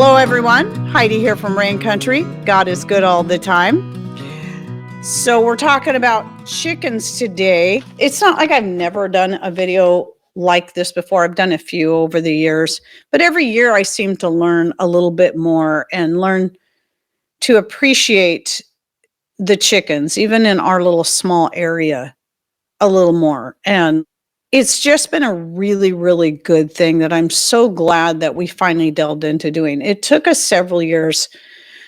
Hello everyone, Heidi here from Rain Country. God is good all the time. So we're talking about chickens today. It's not like I've never done a video like this before. I've done a few over the years, but every year I seem to learn a little bit more and learn to appreciate the chickens, even in our little small area, a little more. And it's just been a really, really good thing that I'm so glad that we finally delved into doing. It took us several years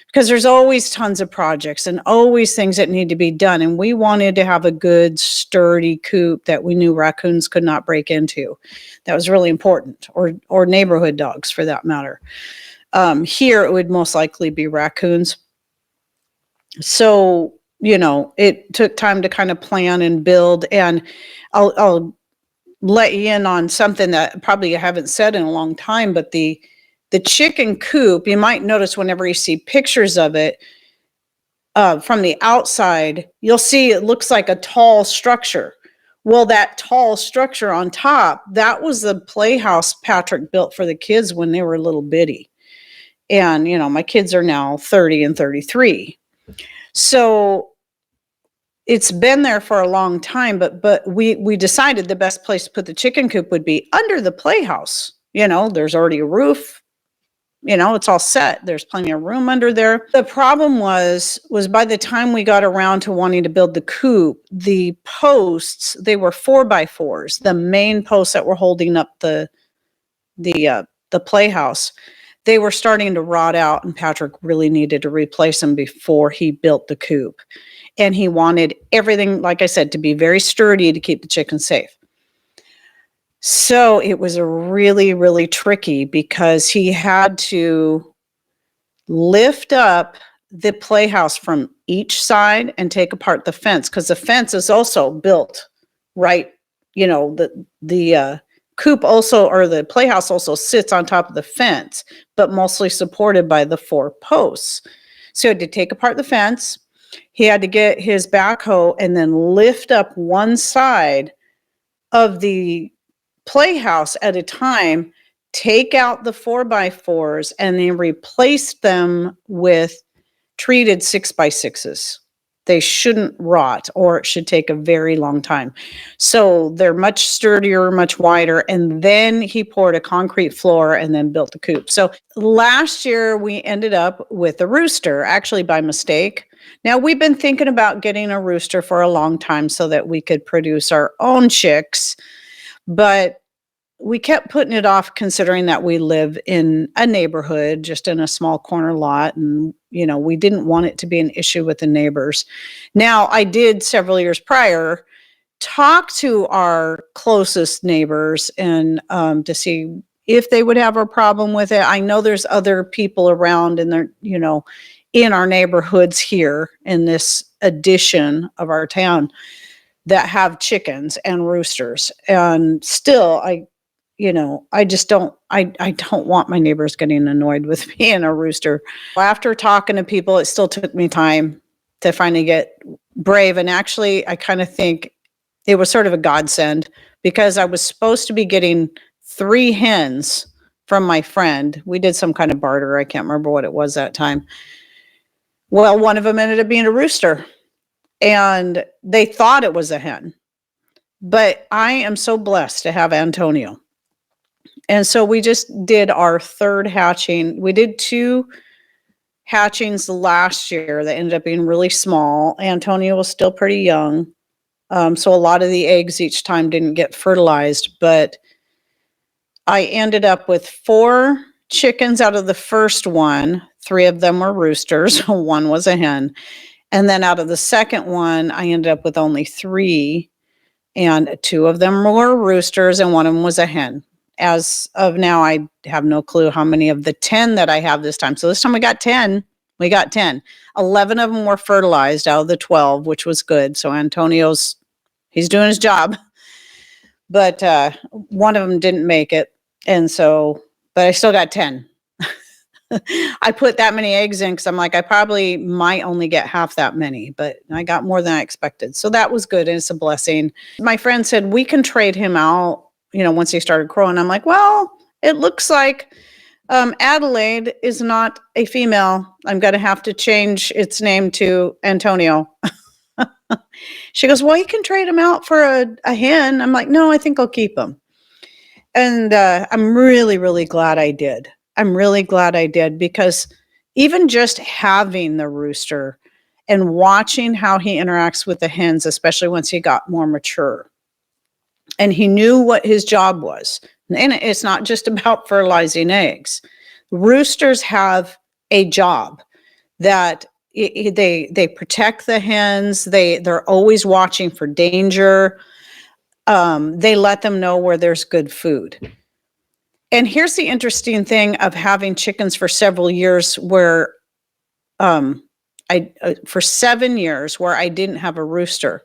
because there's always tons of projects and always things that need to be done. And we wanted to have a good, sturdy coop that we knew raccoons could not break into. That was really important, or neighborhood dogs for that matter. Here, it would most likely be raccoons. So, it took time to kind of plan and build. And I'll let you in on something that probably I haven't said in a long time, but the chicken coop, you might notice whenever you see pictures of it from the outside, you'll see it looks like a tall structure. Well, that tall structure on top, that was the playhouse Patrick built for the kids when they were little bitty. And, my kids are now 30 and 33. So it's been there for a long time, but we decided the best place to put the chicken coop would be under the playhouse. There's already a roof. It's all set. There's plenty of room under there. The problem was by the time we got around to wanting to build the coop, the posts, they were 4x4s, the main posts that were holding up the playhouse. They were starting to rot out, and Patrick really needed to replace them before he built the coop. And he wanted everything, like I said, to be very sturdy to keep the chickens safe. So it was a really, really tricky because he had to lift up the playhouse from each side and take apart the fence, because the fence is also built right. The coop also, or the playhouse also sits on top of the fence, but mostly supported by the 4 posts. So he had to take apart the fence. He had to get his backhoe and then lift up one side of the playhouse at a time, take out the 4x4s, and then replace them with treated 6x6s. They shouldn't rot, or it should take a very long time. So they're much sturdier, much wider. And then he poured a concrete floor and then built the coop. So last year we ended up with a rooster, actually by mistake. Now, we've been thinking about getting a rooster for a long time so that we could produce our own chicks, but we kept putting it off considering that we live in a neighborhood, just in a small corner lot, and, we didn't want it to be an issue with the neighbors. Now, I did several years prior talk to our closest neighbors and to see if they would have a problem with it. I know there's other people around and they're, in our neighborhoods here in this edition of our town that have chickens and roosters. And still, I just don't want my neighbors getting annoyed with me and a rooster. After talking to people, it still took me time to finally get brave. And actually, I kind of think it was sort of a godsend, because I was supposed to be getting 3 hens from my friend. We did some kind of barter. I can't remember what it was that time. Well, one of them ended up being a rooster, and they thought it was a hen. But I am so blessed to have Antonio. And so we just did our 3rd hatching. We did 2 hatchings last year that ended up being really small. Antonio was still pretty young. So a lot of the eggs each time didn't get fertilized. But I ended up with 4 chickens out of the first one. 3 of them were roosters. 1 was a hen. And then out of the second one, I ended up with only 3. And 2 of them were roosters and 1 of them was a hen. As of now, I have no clue how many of the 10 that I have this time. So this time we got 10. 11 of them were fertilized out of the 12, which was good. So he's doing his job. But 1 of them didn't make it. And so, but I still got 10. I put that many eggs in because I'm like, I probably might only get half that many, but I got more than I expected. So that was good. And it's a blessing. My friend said, we can trade him out, once he started crowing. I'm like, well, it looks like Adelaide is not a female. I'm going to have to change its name to Antonio. She goes, well, you can trade him out for a hen. I'm like, no, I think I'll keep him. And I'm really, really glad I did. I'm really glad I did, because even just having the rooster and watching how he interacts with the hens, especially once he got more mature, and he knew what his job was. And it's not just about fertilizing eggs. Roosters have a job that they protect the hens. They're always watching for danger. They let them know where there's good food. And here's the interesting thing of having chickens for several years, where for 7 years where I didn't have a rooster,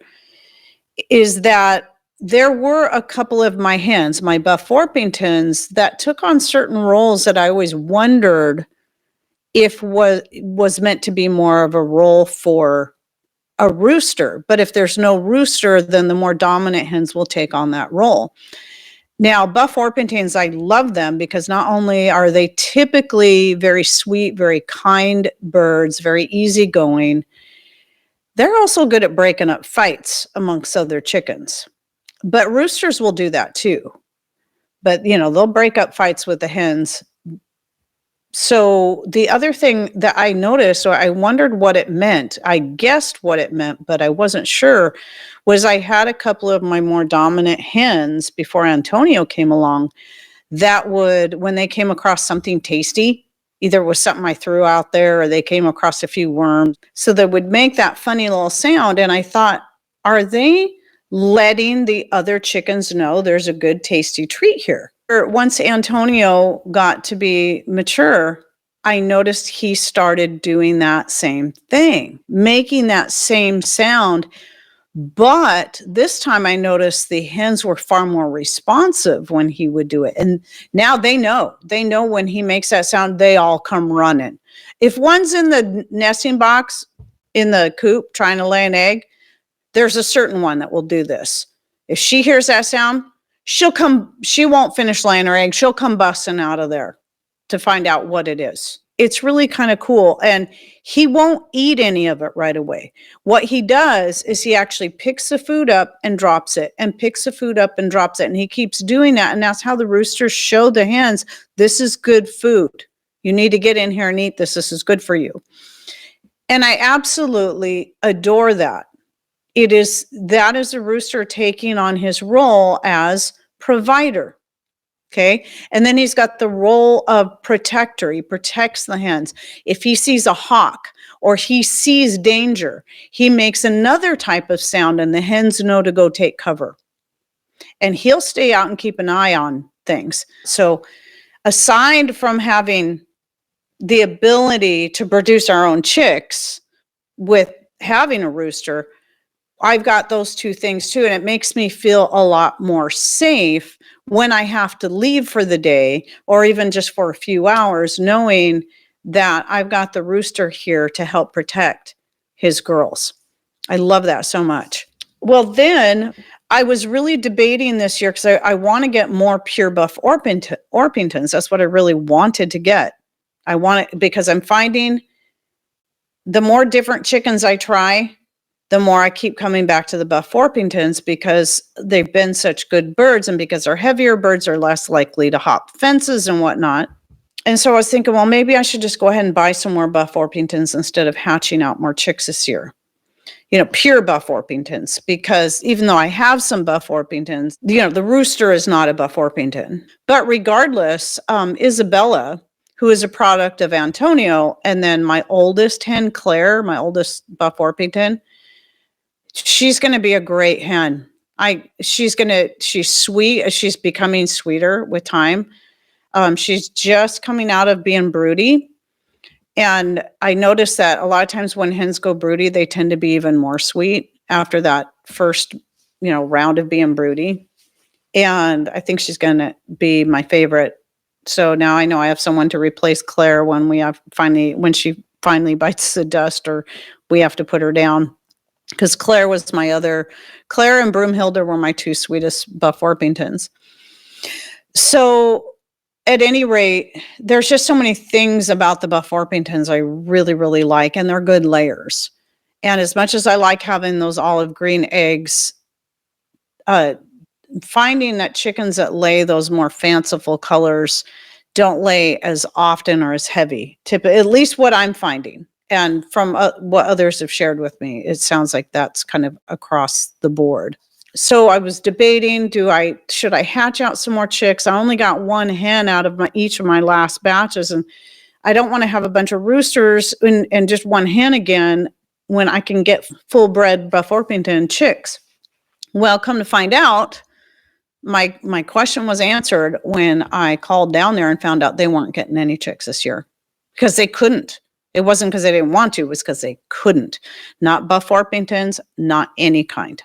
is that there were a couple of my hens, my buff Orpingtons, that took on certain roles that I always wondered if was meant to be more of a role for a rooster. But if there's no rooster, then the more dominant hens will take on that role. Now, buff Orpingtons, I love them because not only are they typically very sweet, very kind birds, very easygoing, they're also good at breaking up fights amongst other chickens. But roosters will do that too. But, they'll break up fights with the hens. So the other thing that I noticed, or I wondered what it meant, I guessed what it meant, but I wasn't sure, was I had a couple of my more dominant hens before Antonio came along that would, when they came across something tasty, either it was something I threw out there or they came across a few worms, so they would make that funny little sound. And I thought, are they letting the other chickens know there's a good tasty treat here? Once Antonio got to be mature, I noticed he started doing that same thing, making that same sound. But this time I noticed the hens were far more responsive when he would do it. And now they know when he makes that sound, they all come running. If one's in the nesting box in the coop trying to lay an egg, there's a certain one that will do this. If she hears that sound, she won't finish laying her egg. She'll come busting out of there to find out what it is. It's really kind of cool. And he won't eat any of it right away. What he does is he actually picks the food up and drops it, and picks the food up and drops it. And he keeps doing that. And that's how the roosters show the hens, this is good food. You need to get in here and eat this. This is good for you. And I absolutely adore that. That is a rooster taking on his role as provider. Okay. And then he's got the role of protector. He protects the hens. If he sees a hawk or he sees danger, he makes another type of sound and the hens know to go take cover. And he'll stay out and keep an eye on things. So aside from having the ability to produce our own chicks with having a rooster, I've got those two things too. And it makes me feel a lot more safe when I have to leave for the day, or even just for a few hours, knowing that I've got the rooster here to help protect his girls. I love that so much. Well, then I was really debating this year because I want to get more pure buff Orpingtons. That's what I really wanted to get. I want it because I'm finding the more different chickens I try, the more I keep coming back to the buff Orpingtons, because they've been such good birds, and because they're heavier birds are less likely to hop fences and whatnot. And so I was thinking, well, maybe I should just go ahead and buy some more buff Orpingtons instead of hatching out more chicks this year. Pure buff Orpingtons, because even though I have some buff Orpingtons, the rooster is not a buff Orpington. But regardless, Isabella, who is a product of Antonio, and then my oldest hen, Claire, my oldest buff Orpington, she's going to be a great hen. She's sweet. She's becoming sweeter with time. She's just coming out of being broody. And I noticed that a lot of times when hens go broody, they tend to be even more sweet after that first, round of being broody. And I think she's going to be my favorite. So now I know I have someone to replace Claire when she finally bites the dust, or we have to put her down. Because Claire and Broomhilda were my two sweetest buff Orpingtons. So at any rate, there's just so many things about the Buff Orpingtons I really, really like, and they're good layers. And as much as I like having those olive green eggs, finding that chickens that lay those more fanciful colors don't lay as often or as heavy. At least what I'm finding. And from what others have shared with me, it sounds like that's kind of across the board. So I was debating, should I hatch out some more chicks? I only got one hen out of each of my last batches, and I don't want to have a bunch of roosters and just one hen again when I can get full bred Buff Orpington chicks. Well, come to find out, my question was answered when I called down there and found out they weren't getting any chicks this year because they couldn't. It wasn't because they didn't want to, it was because they couldn't. Not Buff Orpingtons, not any kind.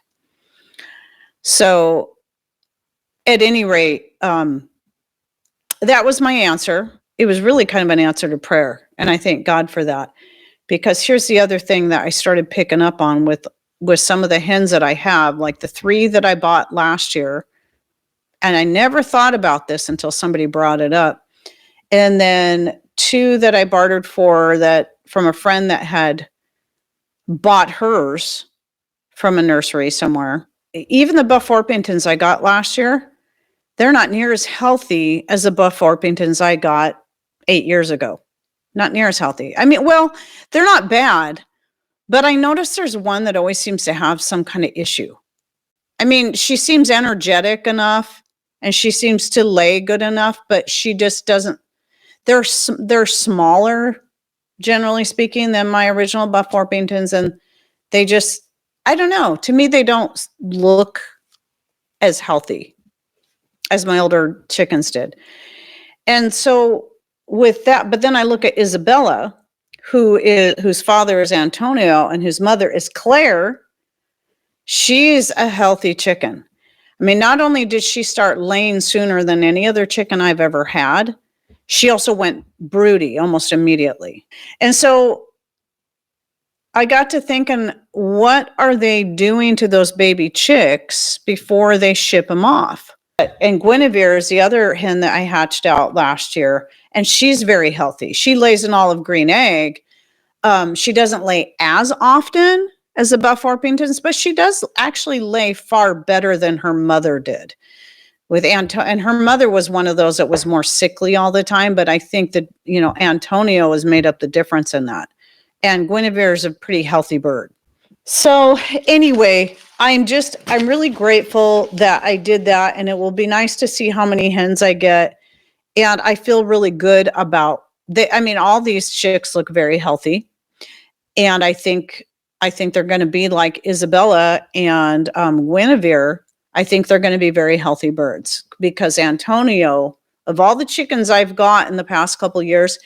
So at any rate, that was my answer. It was really kind of an answer to prayer. And I thank God for that. Because here's the other thing that I started picking up on with some of the hens that I have, like the 3 that I bought last year. And I never thought about this until somebody brought it up. And then 2 that I bartered for that from a friend that had bought hers from a nursery somewhere. Even the Buff Orpingtons I got last year, they're not near as healthy as the Buff Orpingtons I got 8 years ago. Not near as healthy. I mean, well, they're not bad, but I noticed there's one that always seems to have some kind of issue. I mean, she seems energetic enough and she seems to lay good enough, but she just doesn't. They're smaller, generally speaking, than my original Buff Orpingtons, and they just, I don't know. To me, they don't look as healthy as my older chickens did. And so with that, but then I look at Isabella, whose father is Antonio and whose mother is Claire. She's a healthy chicken. I mean, not only did she start laying sooner than any other chicken I've ever had, she also went broody almost immediately. And so I got to thinking, what are they doing to those baby chicks before they ship them off? And Guinevere is the other hen that I hatched out last year, and she's very healthy. She lays an olive green egg. She doesn't lay as often as the Buff Orpingtons, but she does actually lay far better than her mother did. And her mother was one of those that was more sickly all the time, but I think that, Antonio has made up the difference in that. And Guinevere is a pretty healthy bird. So anyway, I'm really grateful that I did that, and it will be nice to see how many hens I get. And I feel really good about all these chicks look very healthy. And I think they're going to be like Isabella and Guinevere. I think they're going to be very healthy birds because Antonio, of all the chickens I've got in the past couple of years,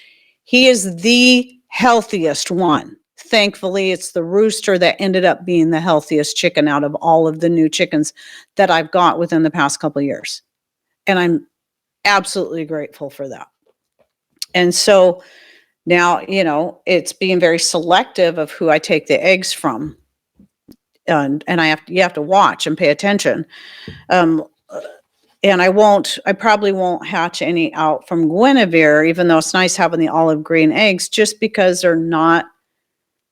he is the healthiest one. Thankfully, it's the rooster that ended up being the healthiest chicken out of all of the new chickens that I've got within the past couple of years. And I'm absolutely grateful for that. And so now, it's being very selective of who I take the eggs from. And you have to watch and pay attention. And I probably won't hatch any out from Guinevere, even though it's nice having the olive green eggs, just because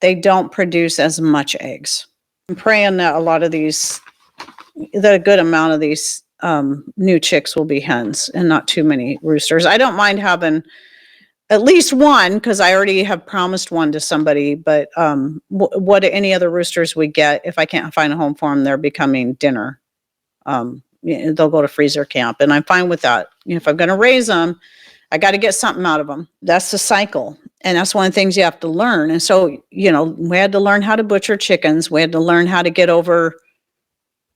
they don't produce as much eggs. I'm praying that a good amount of these new chicks will be hens and not too many roosters. I don't mind having at least one because I already have promised one to somebody, but what any other roosters we get, if I can't find a home for them, they're becoming dinner. They'll go to freezer camp, and I'm fine with that. If I'm going to raise them, I got to get something out of them. That's the cycle. And that's one of the things you have to learn. And so, we had to learn how to butcher chickens. We had to learn how to get over,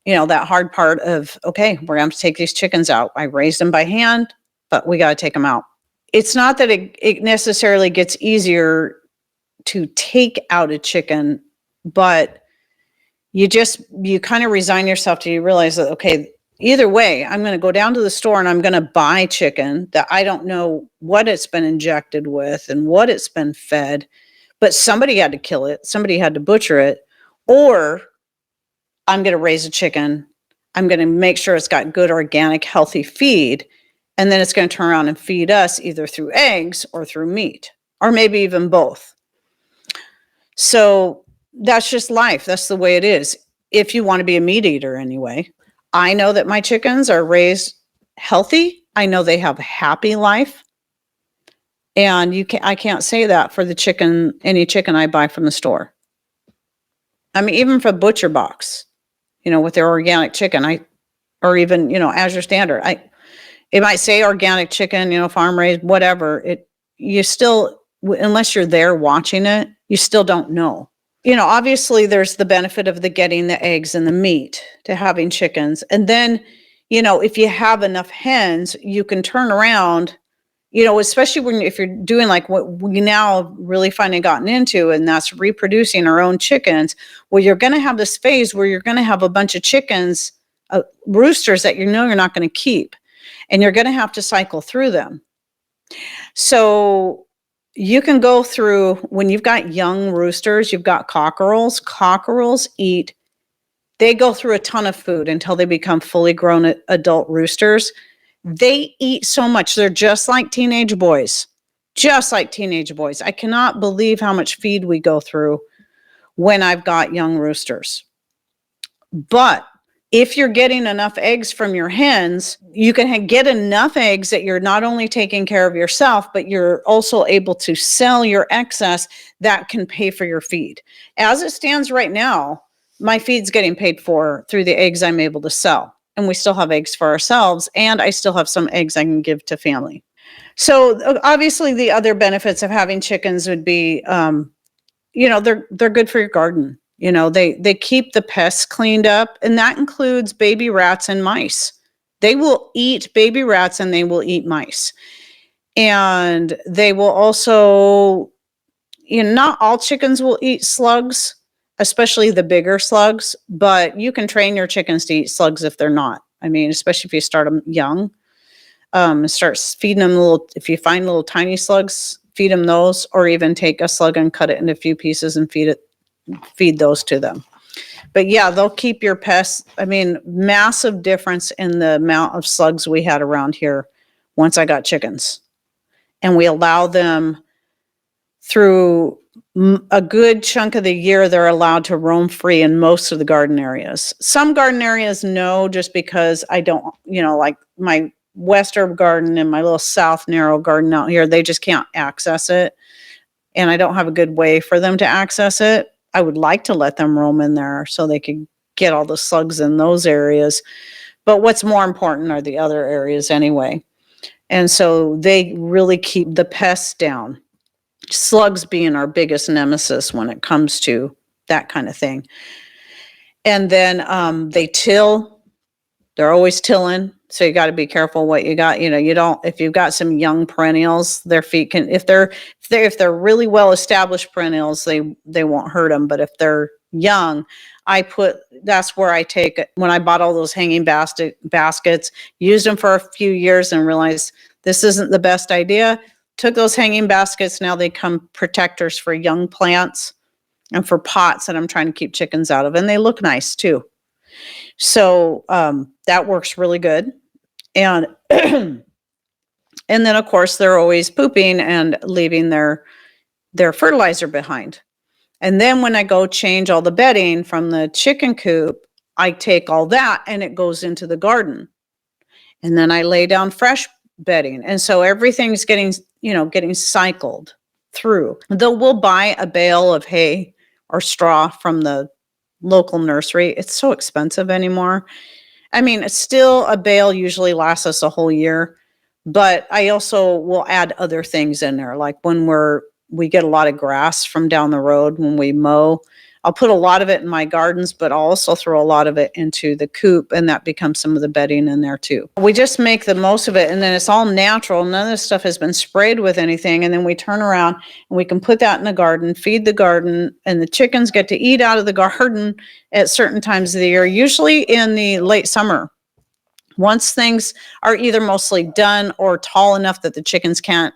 that hard part of, okay, we're going to take these chickens out. I raised them by hand, but we got to take them out. It's not that it necessarily gets easier to take out a chicken, but you kind of resign yourself to, you realize that, okay, either way, I'm going to go down to the store and I'm going to buy chicken that I don't know what it's been injected with and what it's been fed, but somebody had to kill it. Somebody had to butcher it. Or I'm going to raise a chicken. I'm going to make sure it's got good, organic, healthy feed. And then it's going to turn around and feed us either through eggs or through meat, or maybe even both. So that's just life. That's the way it is. If you want to be a meat eater anyway, I know that my chickens are raised healthy. I know they have a happy life. And I can't say that for any chicken I buy from the store. I mean, even for Butcher Box, with their organic chicken, or even, Azure Standard, it might say organic chicken, farm raised, whatever. You still, unless you're there watching it, you still don't know. Obviously there's the benefit of getting the eggs and the meat to having chickens. And then, if you have enough hens, you can turn around, especially if you're doing like what we now really finally gotten into, and that's reproducing our own chickens. Well, you're going to have this phase where you're going to have a bunch of chickens, roosters that you're not going to keep. And you're going to have to cycle through them. So you can go through, when you've got young roosters, you've got cockerels. Cockerels they go through a ton of food until they become fully grown adult roosters. They eat so much. They're just like teenage boys. Just like teenage boys. I cannot believe how much feed we go through when I've got young roosters. But if you're getting enough eggs from your hens, you can get enough eggs that you're not only taking care of yourself, but you're also able to sell your excess that can pay for your feed. As it stands right now, my feed's getting paid for through the eggs I'm able to sell. And we still have eggs for ourselves, and I still have some eggs I can give to family. So obviously the other benefits of having chickens would be, they're good for your garden. They keep the pests cleaned up, and that includes baby rats and mice. They will eat baby rats and they will eat mice. And they will also, not all chickens will eat slugs, especially the bigger slugs, but you can train your chickens to eat slugs if they're not. I mean, especially if you start them young, start feeding them if you find little tiny slugs, feed them those, or even take a slug and cut it into a few pieces and feed those to them. But yeah, they'll keep your pests. I mean, massive difference in the amount of slugs we had around here once I got chickens. And we allow them through a good chunk of the year, they're allowed to roam free in most of the garden areas. Some garden areas, no, just because I don't, like my western garden and my little south narrow garden out here, they just can't access it. And I don't have a good way for them to access it. I would like to let them roam in there so they could get all the slugs in those areas. But what's more important are the other areas anyway. And so they really keep the pests down. Slugs being our biggest nemesis when it comes to that kind of thing. And then they till. They're always tilling. So you got to be careful what you got. You don't, if you've got some young perennials, their feet can, if they're really well established perennials, they won't hurt them. But if they're young, that's where I take it. When I bought all those hanging baskets, used them for a few years and realized this isn't the best idea. Took those hanging baskets. Now they come protectors for young plants and for pots that I'm trying to keep chickens out of. And they look nice too. So that works really good. And and then of course they're always pooping and leaving their fertilizer behind. And then when I go change all the bedding from the chicken coop, I take all that and it goes into the garden. And then I lay down fresh bedding. And so everything's getting cycled through. Though we'll buy a bale of hay or straw from the local nursery. It's so expensive anymore. I mean, it's still a bale usually lasts us a whole year, but I also will add other things in there. Like when we get a lot of grass from down the road when we mow, I'll put a lot of it in my gardens, but I'll also throw a lot of it into the coop, and that becomes some of the bedding in there too. We just make the most of it, and then it's all natural. None of this stuff has been sprayed with anything, and then we turn around and we can put that in the garden, feed the garden, and the chickens get to eat out of the garden at certain times of the year, usually in the late summer. Once things are either mostly done or tall enough that the chickens can't,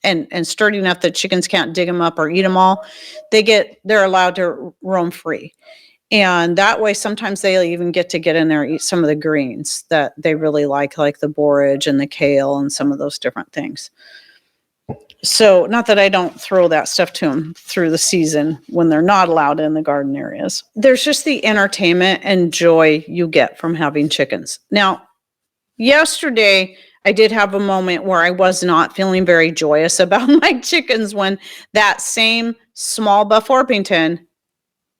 and sturdy enough that chickens can't dig them up or eat them all, they're allowed to roam free. And that way, sometimes they'll even get in there and eat some of the greens that they really like the borage and the kale and some of those different things. So not that I don't throw that stuff to them through the season when they're not allowed in the garden areas. There's just the entertainment and joy you get from having chickens. Now, yesterday, I did have a moment where I was not feeling very joyous about my chickens when that same small buff Orpington,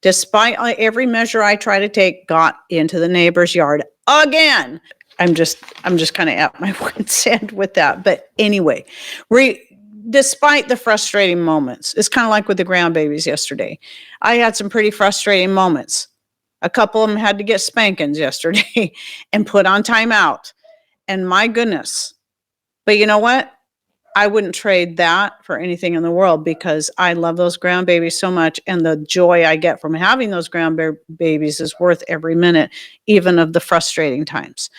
despite every measure I try to take, got into the neighbor's yard again. I'm just kind of at my wit's end with that. But anyway, despite the frustrating moments, it's kind of like with the grandbabies yesterday. I had some pretty frustrating moments. A couple of them had to get spankings yesterday and put on timeout. And my goodness. But you know what? I wouldn't trade that for anything in the world because I love those grandbabies so much. And the joy I get from having those grandbabies is worth every minute, even of the frustrating times.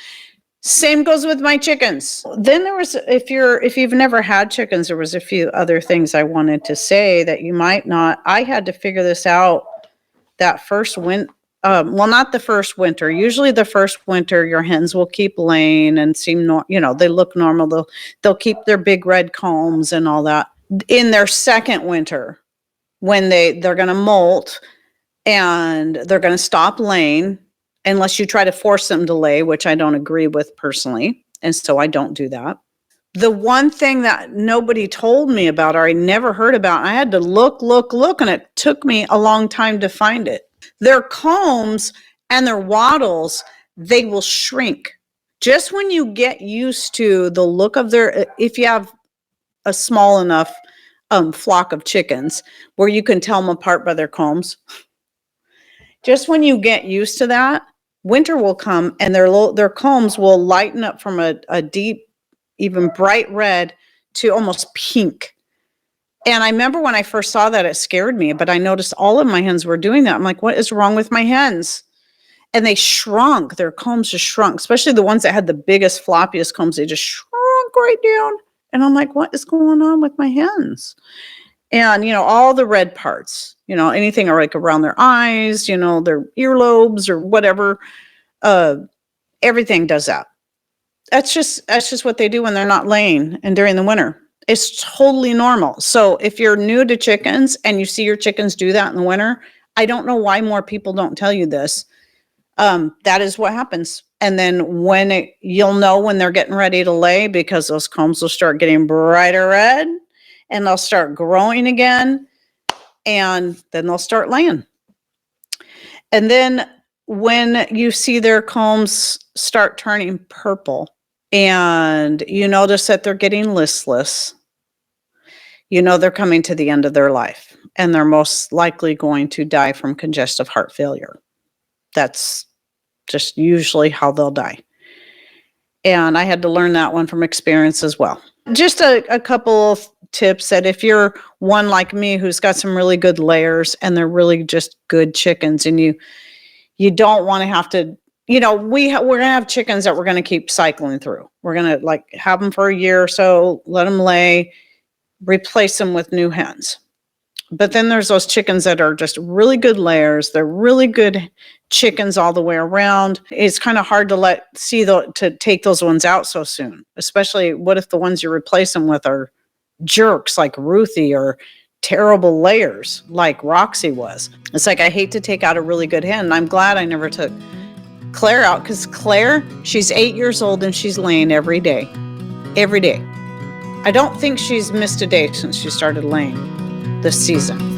Same goes with my chickens. Then there was, if you've never had chickens, there was a few other things I wanted to say that you might not. I had to figure this out that first winter. Well, not the first winter. Usually the first winter, your hens will keep laying and seem, they look normal. They'll keep their big red combs and all that. In their second winter, when they're going to molt and they're going to stop laying, unless you try to force them to lay, which I don't agree with personally. And so I don't do that. The one thing that nobody told me about or I never heard about, I had to look, and it took me a long time to find it. Their combs and their wattles, they will shrink. Just when you get used to the look of if you have a small enough flock of chickens where you can tell them apart by their combs, just when you get used to that, winter will come and their combs will lighten up from a deep, even bright red to almost pink. And I remember when I first saw that, it scared me, but I noticed all of my hens were doing that. I'm like, what is wrong with my hens? And they shrunk. Their combs just shrunk, especially the ones that had the biggest, floppiest combs. They just shrunk right down. And I'm like, what is going on with my hens? And, all the red parts, anything like around their eyes, their earlobes or whatever, everything does that. That's just what they do when they're not laying and during the winter. It's totally normal. So if you're new to chickens and you see your chickens do that in the winter, I don't know why more people don't tell you this. That is what happens. And then you'll know when they're getting ready to lay because those combs will start getting brighter red and they'll start growing again and then they'll start laying. And then when you see their combs start turning purple and you notice that they're getting listless, they're coming to the end of their life and they're most likely going to die from congestive heart failure. That's just usually how they'll die. And I had to learn that one from experience as well. Just a couple of tips that if you're one like me who's got some really good layers and they're really just good chickens and you don't want to have to, we're going to have chickens that we're going to keep cycling through. We're going to have them for a year or so, let them lay, replace them with new hens. But then there's those chickens that are just really good layers. They're really good chickens all the way around. It's kind of hard to take those ones out so soon, especially what if the ones you replace them with are jerks like Ruthie or terrible layers like Roxy was. It's like I hate to take out a really good hen. And I'm glad I never took Claire out because Claire, she's 8 years old and she's laying every day. Every day. I don't think she's missed a day since she started laying this season.